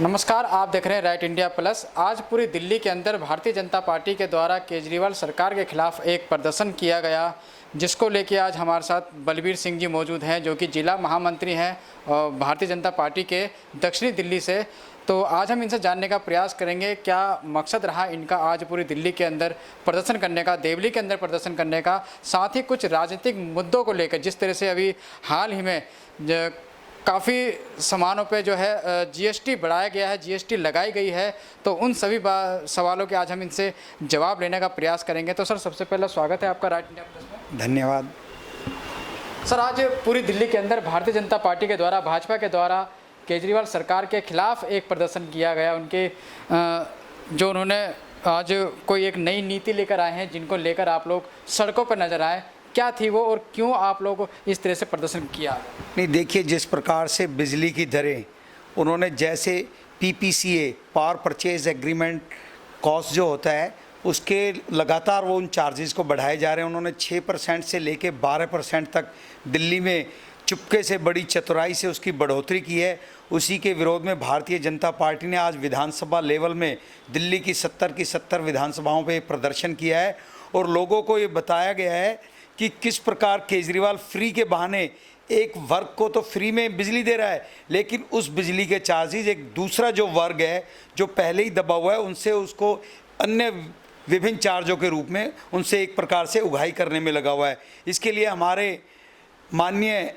नमस्कार, आप देख रहे हैं राइट इंडिया प्लस। आज पूरी दिल्ली के अंदर भारतीय जनता पार्टी के द्वारा केजरीवाल सरकार के खिलाफ एक प्रदर्शन किया गया, जिसको लेके आज हमारे साथ बलबीर सिंह जी मौजूद हैं, जो कि जिला महामंत्री हैं और भारतीय जनता पार्टी के दक्षिणी दिल्ली से। तो आज हम इनसे जानने का प्रयास करेंगे क्या मकसद रहा इनका आज पूरी दिल्ली के अंदर प्रदर्शन करने का, देवली के अंदर प्रदर्शन करने का, साथ ही कुछ राजनीतिक मुद्दों को लेकर। जिस तरह से अभी हाल ही में काफ़ी सामानों पे जो है जीएसटी बढ़ाया गया है, जीएसटी लगाई गई है, तो उन सभी सवालों के आज हम इनसे जवाब लेने का प्रयास करेंगे। तो सर, सबसे पहले स्वागत है आपका राइट इंडिया प्लस में। धन्यवाद। सर, आज पूरी दिल्ली के अंदर भारतीय जनता पार्टी के द्वारा, भाजपा के द्वारा केजरीवाल सरकार के खिलाफ एक प्रदर्शन किया गया। उनके जो उन्होंने आज कोई एक नई नीति लेकर आए हैं, जिनको लेकर आप लोग सड़कों पर नजर आए, क्या थी वो और क्यों आप लोग इस तरह से प्रदर्शन किया? नहीं, देखिए, जिस प्रकार से बिजली की दरें उन्होंने, जैसे पीपीसीए पावर परचेज एग्रीमेंट कॉस्ट जो होता है, उसके लगातार वो उन चार्जेस को बढ़ाए जा रहे हैं। उन्होंने 6% से लेके 12% तक दिल्ली में चुपके से, बड़ी चतुराई से उसकी बढ़ोतरी की है। उसी के विरोध में भारतीय जनता पार्टी ने आज विधानसभा लेवल में दिल्ली की 70 की 70 विधानसभाओं पे प्रदर्शन किया है और लोगों को ये बताया गया है कि किस प्रकार केजरीवाल फ्री के बहाने एक वर्ग को तो फ्री में बिजली दे रहा है, लेकिन उस बिजली के चार्जेस एक दूसरा जो वर्ग है, जो पहले ही दबा हुआ है, उनसे उसको अन्य विभिन्न चार्जों के रूप में उनसे एक प्रकार से उगाही करने में लगा हुआ है। इसके लिए हमारे माननीय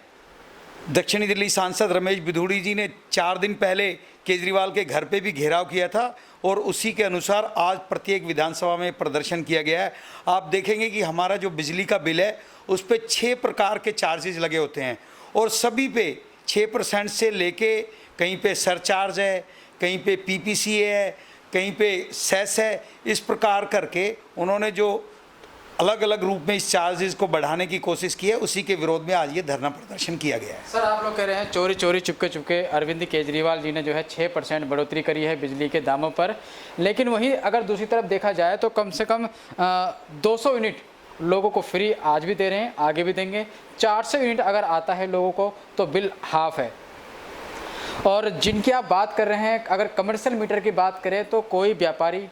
दक्षिणी दिल्ली सांसद रमेश बिधूड़ी जी ने 4 दिन पहले केजरीवाल के घर पे भी घेराव किया था और उसी के अनुसार आज प्रत्येक विधानसभा में प्रदर्शन किया गया है। आप देखेंगे कि हमारा जो बिजली का बिल है, उस पे 6 प्रकार के चार्जेस लगे होते हैं और सभी पे 6% से लेके, कहीं पे सरचार्ज है, कहीं पे पीपीसीए है, कहीं पे सेस है। इस प्रकार करके उन्होंने जो अलग अलग रूप में इस चार्जेस को बढ़ाने की कोशिश की है, उसी के विरोध में आज ये धरना प्रदर्शन किया गया है। सर, आप लोग कह रहे हैं चोरी चोरी चुपके चुपके अरविंद केजरीवाल जी ने जो है 6% बढ़ोतरी करी है बिजली के दामों पर, लेकिन वहीं अगर दूसरी तरफ देखा जाए तो कम से कम 200 यूनिट लोगों को फ्री आज भी दे रहे हैं, आगे भी देंगे। 400 यूनिट अगर आता है लोगों को तो बिल हाफ है। और जिनकी आप बात कर रहे हैं, अगर कमर्शियल मीटर की बात करें तो कोई व्यापारी,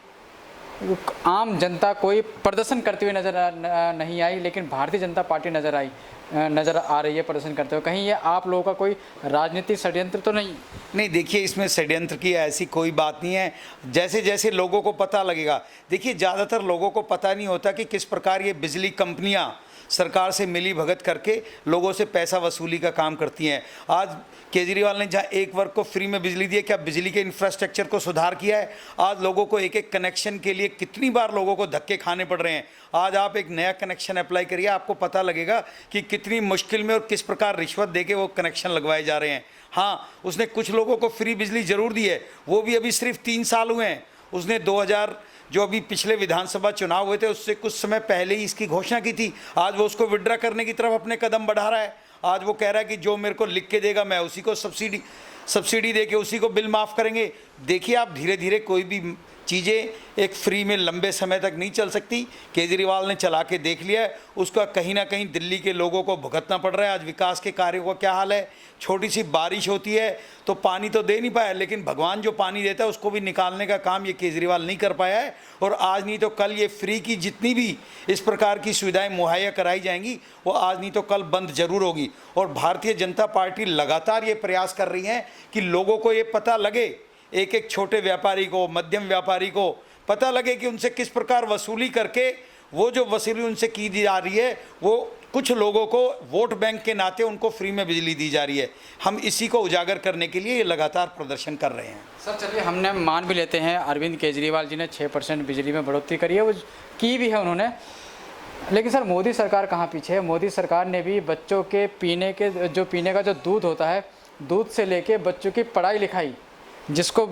आम जनता कोई प्रदर्शन करते हुए नज़र नहीं आई, लेकिन भारतीय जनता पार्टी नज़र आ रही है प्रदर्शन करते हुए। कहीं ये आप लोगों का कोई राजनीतिक षड्यंत्र तो नहीं? नहीं, देखिए, इसमें षड्यंत्र की ऐसी कोई बात नहीं है। जैसे जैसे लोगों को पता लगेगा, देखिए, ज़्यादातर लोगों को पता नहीं होता कि किस प्रकार ये बिजली कंपनियां सरकार से मिली भगत करके लोगों से पैसा वसूली का काम करती हैं। आज केजरीवाल ने जहां एक वर्ग को फ्री में बिजली दी है, क्या बिजली के इंफ्रास्ट्रक्चर को सुधार किया है? आज लोगों को एक एक कनेक्शन के लिए कितनी बार लोगों को धक्के खाने पड़ रहे हैं। आज आप एक नया कनेक्शन अप्लाई करिए, आपको पता लगेगा कि कितनी मुश्किल में और किस प्रकार रिश्वत देके वो कनेक्शन लगवाए जा रहे हैं। हाँ, उसने कुछ लोगों को फ्री बिजली ज़रूर दी है, वो भी अभी सिर्फ 3 साल हुए हैं। उसने 2000 जो अभी पिछले विधानसभा चुनाव हुए थे, उससे कुछ समय पहले ही इसकी घोषणा की थी। आज वो उसको विड्रा करने की तरफ अपने कदम बढ़ा रहा है। आज वो कह रहा है कि जो मेरे को लिख के देगा, मैं उसी को सब्सिडी दे के उसी को बिल माफ़ करेंगे। देखिए, आप धीरे धीरे कोई भी चीज़ें एक फ्री में लंबे समय तक नहीं चल सकती। केजरीवाल ने चला के देख लिया है, उसका कहीं ना कहीं दिल्ली के लोगों को भुगतना पड़ रहा है। आज विकास के कार्यों का क्या हाल है, छोटी सी बारिश होती है तो पानी तो दे नहीं पाया, लेकिन भगवान जो पानी देता है उसको भी निकालने का काम ये केजरीवाल नहीं कर पाया है। और आज नहीं तो कल ये फ्री की जितनी भी इस प्रकार की सुविधाएं मुहैया कराई जाएंगी, वो आज नहीं तो कल बंद जरूर होगी। और भारतीय जनता पार्टी लगातार ये प्रयास कर रही है कि लोगों को ये पता लगे, एक एक छोटे व्यापारी को, मध्यम व्यापारी को पता लगे कि उनसे किस प्रकार वसूली करके वो जो वसूली उनसे की जा रही है, वो कुछ लोगों को वोट बैंक के नाते उनको फ्री में बिजली दी जा रही है। हम इसी को उजागर करने के लिए ये लगातार प्रदर्शन कर रहे हैं। सर, चलिए, हमने मान भी लेते हैं अरविंद केजरीवाल जी ने 6% बिजली में बढ़ोतरी करी है, वो की भी है उन्होंने, लेकिन सर मोदी सरकार कहाँ पीछे है? मोदी सरकार ने भी बच्चों के पीने का जो दूध होता है, दूध से लेके बच्चों की पढ़ाई लिखाई, जिसको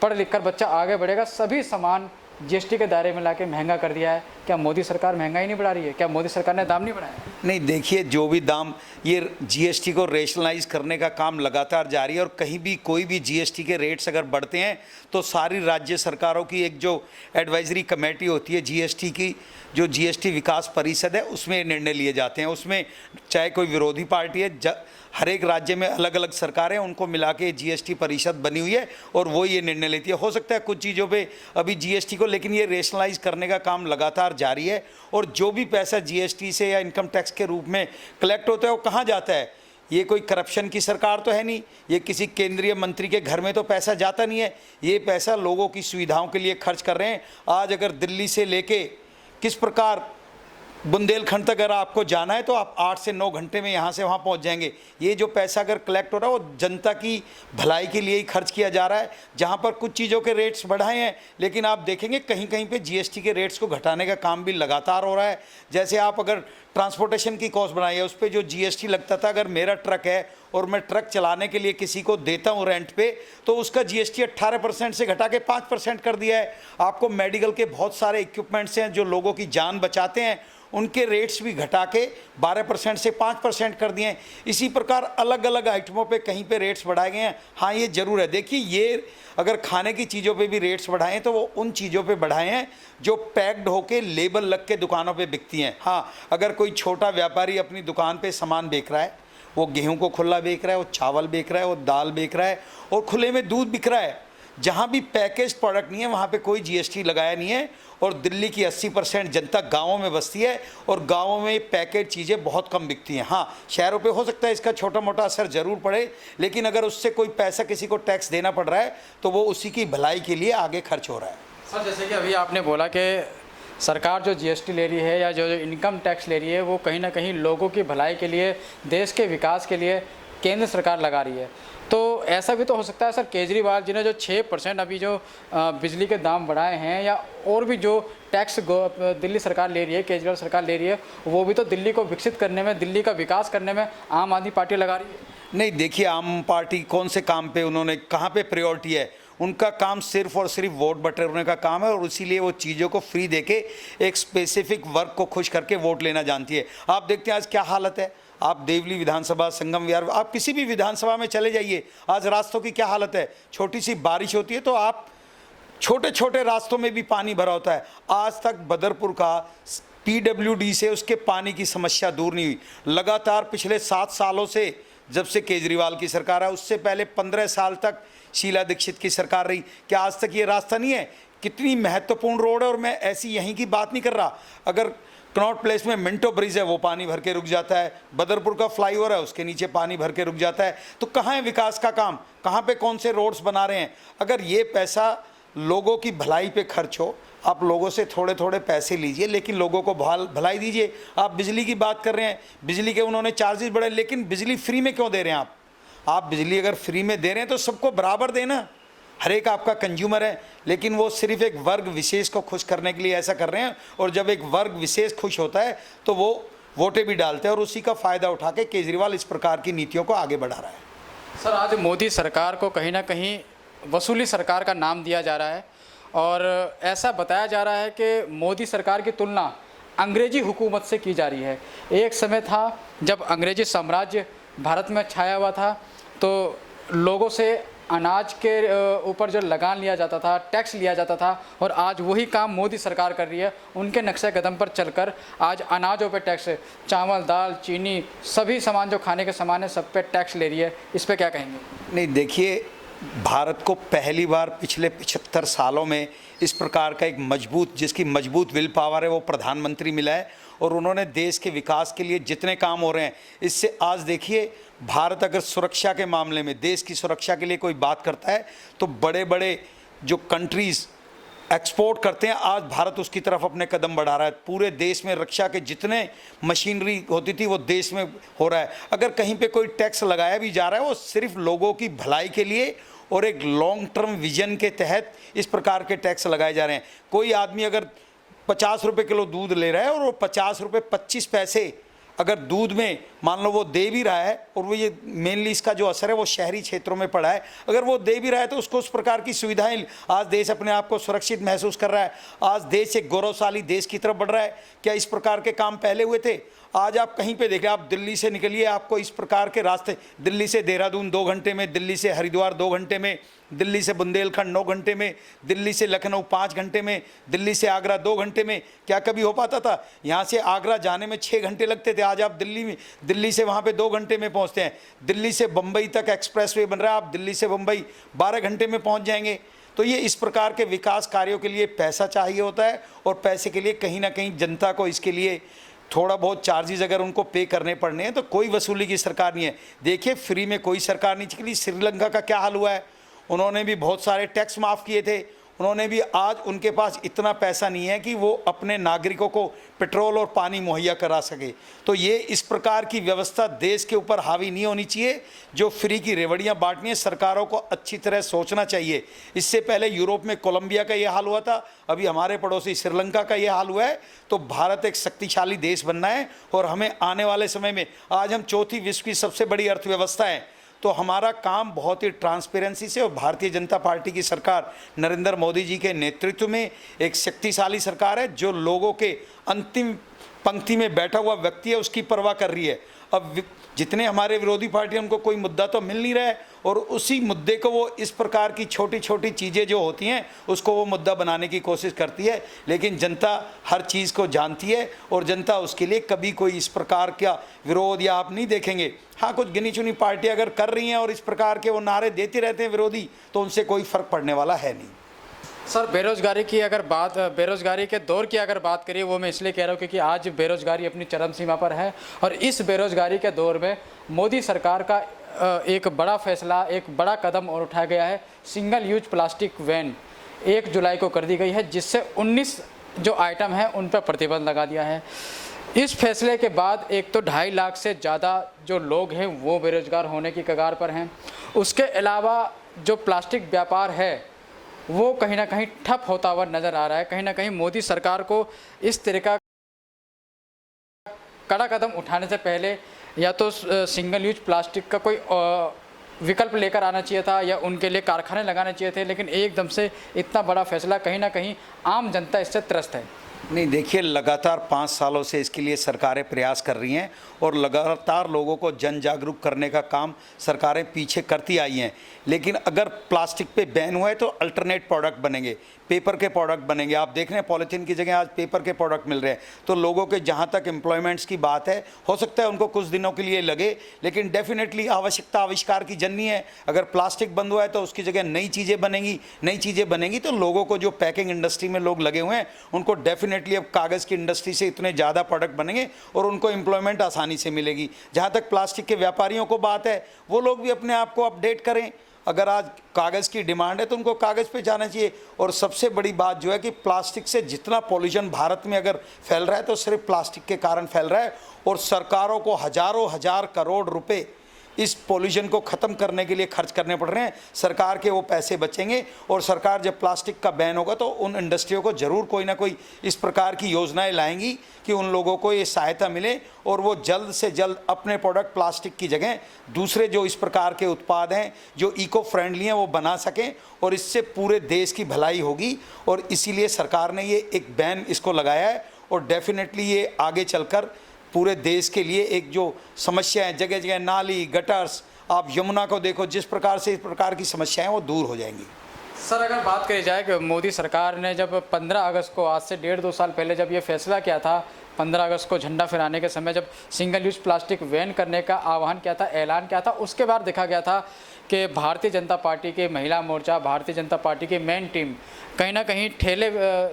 पढ़ लिख कर बच्चा आगे बढ़ेगा, सभी सामान जीएसटी के दायरे में लाके महंगा कर दिया है। क्या मोदी सरकार महंगाई नहीं बढ़ा रही है? क्या मोदी सरकार ने दाम नहीं बढ़ाए? नहीं, देखिए, जो भी दाम, ये जीएसटी को रेशनलाइज करने का काम लगातार जारी है और कहीं भी कोई भी जीएसटी के रेट्स अगर बढ़ते हैं तो सारी राज्य सरकारों की एक जो एडवाइजरी कमेटी होती है जीएसटी की, जो जीएसटी विकास परिषद है, उसमें निर्णय लिए जाते हैं। उसमें चाहे कोई विरोधी पार्टी है, हर एक राज्य में अलग अलग सरकारें, उनको मिला के जीएसटी परिषद बनी हुई है और वो ये निर्णय लेती है। हो सकता है कुछ चीज़ों पे अभी जीएसटी को, लेकिन ये रेशनलाइज करने का काम लगातार जारी है। और जो भी पैसा जीएसटी से या इनकम टैक्स के रूप में कलेक्ट होता है वो कहाँ जाता है? ये कोई करप्शन की सरकार तो है नहीं, ये किसी केंद्रीय मंत्री के घर में तो पैसा जाता नहीं है। ये पैसा लोगों की सुविधाओं के लिए खर्च कर रहे हैं। आज अगर दिल्ली से लेके किस प्रकार बुंदेलखंड तक अगर आपको जाना है तो आप 8 से 9 घंटे में यहाँ से वहाँ पहुँच जाएंगे। ये जो पैसा अगर कलेक्ट हो रहा है वो जनता की भलाई के लिए ही खर्च किया जा रहा है। जहाँ पर कुछ चीज़ों के रेट्स बढ़ाए हैं, लेकिन आप देखेंगे कहीं कहीं पे जीएसटी के रेट्स को घटाने का काम भी लगातार हो रहा है। जैसे आप अगर ट्रांसपोर्टेशन की कॉस्ट बढ़ाई है, उस पर जो जीएसटी लगता था, अगर मेरा ट्रक है और मैं ट्रक चलाने के लिए किसी को देता हूँ रेंट पे, तो उसका जीएसटी 18% से घटा के 5% कर दिया है। आपको मेडिकल के बहुत सारे इक्विपमेंट्स हैं जो लोगों की जान बचाते हैं, उनके रेट्स भी घटा के 12% से 5% कर दिए हैं। इसी प्रकार अलग अलग आइटमों पे कहीं पे रेट्स बढ़ाए गए हैं। हाँ, ये ज़रूर है। देखिए, ये अगर खाने की चीज़ों पे भी रेट्स बढ़ाए हैं तो वो उन चीज़ों पे बढ़ाए हैं जो पैक्ड होके लेबल लग के दुकानों पे बिकती हैं। हाँ, अगर कोई छोटा व्यापारी अपनी दुकान पे सामान बेच रहा है, वो गेहूँ को खुला बेच रहा है, वो चावल बेच रहा है, वो दाल बेच रहा है और खुले में दूध बिक रहा है, जहाँ भी पैकेज प्रोडक्ट नहीं है वहाँ पे कोई जीएसटी लगाया नहीं है। और दिल्ली की 80% जनता गाँवों में बसती है और गाँवों में पैकेज चीज़ें बहुत कम बिकती हैं। हाँ, शहरों पे हो सकता है इसका छोटा मोटा असर ज़रूर पड़े, लेकिन अगर उससे कोई पैसा किसी को टैक्स देना पड़ रहा है तो वो उसी की भलाई के लिए आगे खर्च हो रहा है। सर, जैसे कि अभी आपने बोला कि सरकार जो जीएसटी ले रही है या जो इनकम टैक्स ले रही है, वो कहीं ना कहीं लोगों की भलाई के लिए, देश के विकास के लिए केंद्र सरकार लगा रही है। तो ऐसा भी तो हो सकता है सर, केजरीवाल जी ने जो 6% अभी जो बिजली के दाम बढ़ाए हैं, या और भी जो टैक्स दिल्ली सरकार ले रही है, केजरीवाल सरकार ले रही है, वो भी तो दिल्ली को विकसित करने में, दिल्ली का विकास करने में आम आदमी पार्टी लगा रही है। नहीं, देखिए, आम पार्टी कौन से काम पे, उन्होंने कहाँ पे प्रायोरिटी है? उनका काम सिर्फ और सिर्फ वोट बटोरने का काम है और इसीलिए वो चीज़ों को फ्री देके एक स्पेसिफिक वर्ग को खुश करके वोट लेना जानती है। आप देखते हैं आज क्या हालत है। आप देवली विधानसभा, संगम विहार, आप किसी भी विधानसभा में चले जाइए, आज रास्तों की क्या हालत है। छोटी सी बारिश होती है तो आप छोटे छोटे रास्तों में भी पानी भरा होता है। आज तक बदरपुर का पीडब्ल्यूडी से उसके पानी की समस्या दूर नहीं हुई। लगातार पिछले 7 सालों से, जब से केजरीवाल की सरकार है, उससे पहले 15 साल तक शीला दीक्षित की सरकार रही, क्या आज तक ये रास्ता नहीं है? कितनी महत्वपूर्ण रोड है। और मैं ऐसी यहीं की बात नहीं कर रहा, अगर कनॉट प्लेस में मिंटो ब्रिज है, वो पानी भर के रुक जाता है। बदरपुर का फ्लाईओवर है, उसके नीचे पानी भर के रुक जाता है। तो कहाँ है विकास का काम? कहाँ पे कौन से रोड्स बना रहे हैं? अगर ये पैसा लोगों की भलाई पे खर्च हो, आप लोगों से थोड़े थोड़े पैसे लीजिए, लेकिन लोगों को भलाई दीजिए। आप बिजली की बात कर रहे हैं, बिजली के उन्होंने चार्जेस बढ़ाए, लेकिन बिजली फ्री में क्यों दे रहे हैं आप बिजली अगर फ्री में दे रहे हैं तो सबको बराबर देना। हर एक आपका कंज्यूमर है, लेकिन वो सिर्फ एक वर्ग विशेष को खुश करने के लिए ऐसा कर रहे हैं। और जब एक वर्ग विशेष खुश होता है तो वो वोटें भी डालते हैं और उसी का फ़ायदा उठा के केजरीवाल इस प्रकार की नीतियों को आगे बढ़ा रहा है। सर, आज मोदी सरकार को कहीं ना कहीं वसूली सरकार का नाम दिया जा रहा है और ऐसा बताया जा रहा है कि मोदी सरकार की तुलना अंग्रेजी हुकूमत से की जा रही है। एक समय था जब अंग्रेजी साम्राज्य भारत में छाया हुआ था, तो लोगों से अनाज के ऊपर जो लगान लिया जाता था, टैक्स लिया जाता था, और आज वही काम मोदी सरकार कर रही है। उनके नक्शे कदम पर चलकर आज अनाजों पे टैक्स, चावल, दाल, चीनी, सभी सामान जो खाने के सामान है, सब पे टैक्स ले रही है। इस पे क्या कहेंगे? नहीं, देखिए, भारत को पहली बार पिछले 75 सालों में इस प्रकार का एक मजबूत, जिसकी मजबूत विल पावर है, वो प्रधानमंत्री मिला है। और उन्होंने देश के विकास के लिए जितने काम हो रहे हैं, इससे आज देखिए, भारत अगर सुरक्षा के मामले में, देश की सुरक्षा के लिए कोई बात करता है तो बड़े बड़े जो कंट्रीज़ एक्सपोर्ट करते हैं, आज भारत उसकी तरफ अपने कदम बढ़ा रहा है। पूरे देश में रक्षा के जितने मशीनरी होती थी वो देश में हो रहा है। अगर कहीं पे कोई टैक्स लगाया भी जा रहा है, वो सिर्फ लोगों की भलाई के लिए और एक लॉन्ग टर्म विजन के तहत इस प्रकार के टैक्स लगाए जा रहे हैं। कोई आदमी अगर 50 रुपये किलो दूध ले रहा है और वो 50 रुपये 25 पैसे अगर दूध में मान लो वो दे भी रहा है, और वो ये मेनली इसका जो असर है वो शहरी क्षेत्रों में पड़ा है, अगर वो दे भी रहा है तो उसको उस प्रकार की सुविधाएं, आज देश अपने आप को सुरक्षित महसूस कर रहा है, आज देश एक गौरवशाली देश की तरफ बढ़ रहा है। क्या इस प्रकार के काम पहले हुए थे? आज आप कहीं पे देखें, आप दिल्ली से निकलिए, आपको इस प्रकार के रास्ते, दिल्ली से देहरादून 2 घंटे में, दिल्ली से हरिद्वार 2 घंटे में, दिल्ली से बुंदेलखंड 9 घंटे में, दिल्ली से लखनऊ 5 घंटे में, दिल्ली से आगरा 2 घंटे में। क्या कभी हो पाता था? यहाँ से आगरा जाने में 6 घंटे लगते थे, आज आप दिल्ली से वहाँ पे 2 घंटे में पहुँचते हैं। दिल्ली से बम्बई तक एक्सप्रेसवे बन रहा है, आप दिल्ली से बम्बई 12 घंटे में पहुँच जाएंगे। तो ये इस प्रकार के विकास कार्यों के लिए पैसा चाहिए होता है, और पैसे के लिए कहीं ना कहीं जनता को इसके लिए थोड़ा बहुत चार्जेस अगर उनको पे करने पड़ने हैं, तो कोई वसूली की सरकार नहीं है। देखिए, फ्री में कोई सरकार नहीं चली। श्रीलंका का क्या हाल हुआ है, उन्होंने भी बहुत सारे टैक्स माफ़ किए थे, उन्होंने भी, आज उनके पास इतना पैसा नहीं है कि वो अपने नागरिकों को पेट्रोल और पानी मुहैया करा सके। तो ये इस प्रकार की व्यवस्था देश के ऊपर हावी नहीं होनी चाहिए। जो फ्री की रेवड़ियाँ बांटनी है, सरकारों को अच्छी तरह सोचना चाहिए। इससे पहले यूरोप में कोलंबिया का ये हाल हुआ था, अभी हमारे पड़ोसी श्रीलंका का ये हाल हुआ है। तो भारत एक शक्तिशाली देश बनना है, और हमें आने वाले समय में, आज हम चौथी विश्व की सबसे बड़ी अर्थव्यवस्था है, तो हमारा काम बहुत ही ट्रांसपेरेंसी से, और भारतीय जनता पार्टी की सरकार नरेंद्र मोदी जी के नेतृत्व में एक शक्तिशाली सरकार है, जो लोगों के अंतिम पंक्ति में बैठा हुआ व्यक्ति है उसकी परवाह कर रही है। अब जितने हमारे विरोधी पार्टी, उनको कोई मुद्दा तो मिल नहीं रहा है, और उसी मुद्दे को वो इस प्रकार की छोटी छोटी चीज़ें जो होती हैं उसको वो मुद्दा बनाने की कोशिश करती है। लेकिन जनता हर चीज़ को जानती है, और जनता उसके लिए कभी कोई इस प्रकार का विरोध या आप नहीं देखेंगे। हाँ, कुछ गिनी चुनी पार्टी अगर कर रही हैं और इस प्रकार के वो नारे देते रहते हैं विरोधी, तो उनसे कोई फ़र्क पड़ने वाला है नहीं। सर, बेरोज़गारी की अगर बात, बेरोज़गारी के दौर की अगर बात करिए, वो मैं इसलिए कह रहा हूँ क्योंकि आज बेरोज़गारी अपनी चरम सीमा पर है, और इस बेरोज़गारी के दौर में मोदी सरकार का एक बड़ा फैसला, एक बड़ा कदम और उठाया गया है। सिंगल यूज प्लास्टिक बैन 1 जुलाई को कर दी गई है, जिससे 19 जो आइटम हैं उन पर प्रतिबंध लगा दिया है। इस फैसले के बाद एक तो 2.5 लाख से ज़्यादा जो लोग हैं वो बेरोज़गार होने की कगार पर हैं। उसके अलावा जो प्लास्टिक व्यापार है वो कहीं ना कहीं ठप होता हुआ नज़र आ रहा है। कहीं ना कहीं मोदी सरकार को इस तरह का कड़ा कदम उठाने से पहले या तो सिंगल यूज प्लास्टिक का कोई विकल्प लेकर आना चाहिए था, या उनके लिए कारखाने लगाने चाहिए थे। लेकिन एकदम से इतना बड़ा फैसला, कहीं ना कहीं आम जनता इससे त्रस्त है। नहीं, देखिए, लगातार 5 सालों से इसके लिए सरकारें प्रयास कर रही हैं, और लगातार लोगों को जन जागरूक करने का काम सरकारें पीछे करती आई हैं। लेकिन अगर प्लास्टिक पे बैन हुआ है तो अल्टरनेट प्रोडक्ट बनेंगे, पेपर के प्रोडक्ट बनेंगे। आप देख रहे हैं पॉलीथीन की जगह आज पेपर के प्रोडक्ट मिल रहे हैं। तो लोगों के जहाँ तक एम्प्लॉयमेंट्स की बात है, हो सकता है उनको कुछ दिनों के लिए लगे, लेकिन डेफिनेटली आवश्यकता आविष्कार की जननी है। अगर प्लास्टिक बंद हुआ है तो उसकी जगह नई चीज़ें बनेंगी, तो लोगों को, जो पैकिंग इंडस्ट्री में लोग लगे हुए हैं, उनको डेफिनेटली अब कागज़ की इंडस्ट्री से इतने ज़्यादा प्रोडक्ट बनेंगे और उनको एम्प्लॉयमेंट आसानी से मिलेगी। जहाँ तक प्लास्टिक के व्यापारियों को बात है, वो लोग भी अपने आप को अपडेट करें। अगर आज कागज़ की डिमांड है तो उनको कागज़ पे जाना चाहिए। और सबसे बड़ी बात जो है कि प्लास्टिक से जितना पॉल्यूशन भारत में अगर फैल रहा है तो सिर्फ प्लास्टिक के कारण फैल रहा है, और सरकारों को हज़ारों हज़ार करोड़ रुपए इस पॉल्यूशन को ख़त्म करने के लिए खर्च करने पड़ रहे हैं। सरकार के वो पैसे बचेंगे, और सरकार जब प्लास्टिक का बैन होगा तो उन इंडस्ट्रियों को ज़रूर कोई ना कोई इस प्रकार की योजनाएं लाएंगी कि उन लोगों को ये सहायता मिले, और वो जल्द से जल्द अपने प्रोडक्ट प्लास्टिक की जगह दूसरे जो इस प्रकार के उत्पाद हैं जो इको फ्रेंडली हैं वो बना सकें, और इससे पूरे देश की भलाई होगी। और इसीलिए सरकार ने ये एक बैन इसको लगाया है, और डेफिनेटली ये आगे चलकर पूरे देश के लिए एक जो समस्या है, जगह जगह नाली, गटर्स, आप यमुना को देखो, जिस प्रकार से इस प्रकार की समस्याएं वो दूर हो जाएंगी। सर, अगर बात करी जाए कि मोदी सरकार ने जब 15 अगस्त को, आज से 1.5-2 साल पहले जब ये फैसला किया था, 15 अगस्त को झंडा फहराने के समय जब सिंगल यूज प्लास्टिक बैन करने का आह्वान किया था, ऐलान किया था, उसके बाद देखा गया था कि भारतीय जनता पार्टी के महिला मोर्चा, भारतीय जनता पार्टी की मेन टीम कहीं ना कहीं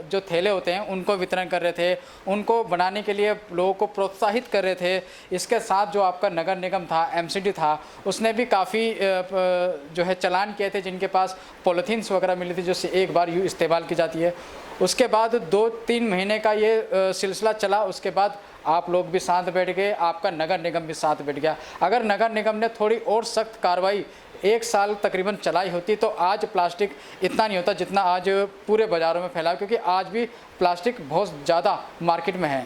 जो थैले होते हैं उनको वितरण कर रहे थे, उनको बनाने के लिए लोगों को प्रोत्साहित कर रहे थे। इसके साथ जो आपका नगर निगम था, एमसीडी था, उसने भी काफ़ी जो है चालान किए थे जिनके पास पॉलीथीन्स वगैरह मिली थी जो एक बार यूँ इस्तेमाल की जाती है। उसके बाद 2-3 महीने का ये सिलसिला चला। उसके बाद आप लोग भी साथ बैठ गए, आपका नगर निगम भी साथ बैठ गया। अगर नगर निगम ने थोड़ी और सख्त कार्रवाई 1 साल तकरीबन चलाई होती तो आज प्लास्टिक इतना नहीं होता जितना आज पूरे बाज़ारों में फैला, क्योंकि आज भी प्लास्टिक बहुत ज़्यादा मार्केट में है।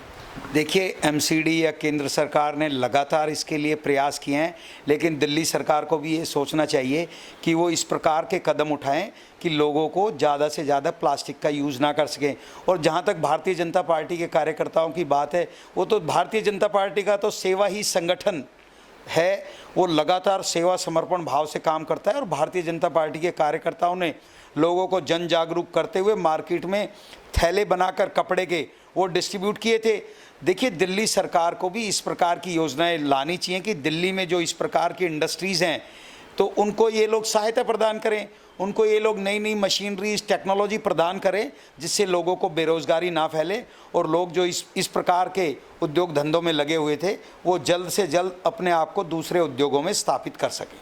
देखिए, एमसीडी या केंद्र सरकार ने लगातार इसके लिए प्रयास किए हैं, लेकिन दिल्ली सरकार को भी ये सोचना चाहिए कि वो इस प्रकार के कदम उठाएं कि लोगों को ज़्यादा से ज़्यादा प्लास्टिक का यूज़ ना कर सकें। और जहाँ तक भारतीय जनता पार्टी के कार्यकर्ताओं की बात है, वो तो भारतीय जनता पार्टी का तो सेवा ही संगठन है, वो लगातार सेवा समर्पण भाव से काम करता है। और भारतीय जनता पार्टी के कार्यकर्ताओं ने लोगों को जन जागरूक करते हुए मार्केट में थैले बनाकर कपड़े के वो डिस्ट्रीब्यूट किए थे। देखिए, दिल्ली सरकार को भी इस प्रकार की योजनाएं लानी चाहिए कि दिल्ली में जो इस प्रकार की इंडस्ट्रीज़ हैं तो उनको ये लोग सहायता प्रदान करें, उनको ये लोग नई नई मशीनरीज टेक्नोलॉजी प्रदान करें, जिससे लोगों को बेरोज़गारी ना फैले और लोग जो इस प्रकार के उद्योग धंधों में लगे हुए थे वो जल्द से जल्द अपने आप को दूसरे उद्योगों में स्थापित कर सकें।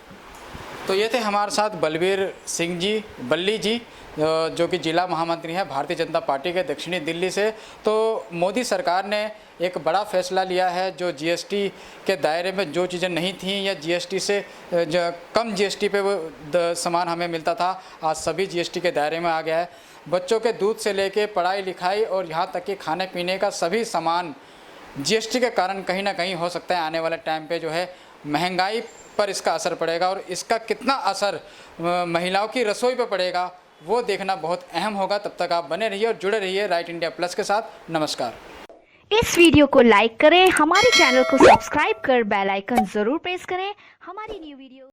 तो ये थे हमारे साथ बलबीर सिंह जी, बल्ली जी, जो कि जिला महामंत्री हैं भारतीय जनता पार्टी के दक्षिणी दिल्ली से। तो मोदी सरकार ने एक बड़ा फैसला लिया है, जो जीएसटी के दायरे में जो चीज़ें नहीं थीं या जीएसटी से जो कम जीएसटी पे वो सामान हमें मिलता था, आज सभी जीएसटी के दायरे में आ गया है। बच्चों के दूध से लेके पढ़ाई लिखाई और यहाँ तक कि खाने पीने का सभी सामान जीएसटी के कारण कहीं ना कहीं हो सकता है आने वाले टाइम पे जो है महंगाई पर इसका असर पड़ेगा, और इसका कितना असर महिलाओं की रसोई पर पड़ेगा वो देखना बहुत अहम होगा। तब तक आप बने रहिए और जुड़े रहिए राइट इंडिया प्लस के साथ। नमस्कार। इस वीडियो को लाइक करें, हमारे चैनल को सब्सक्राइब कर बेल आइकन जरूर प्रेस करें हमारी न्यू वीडियो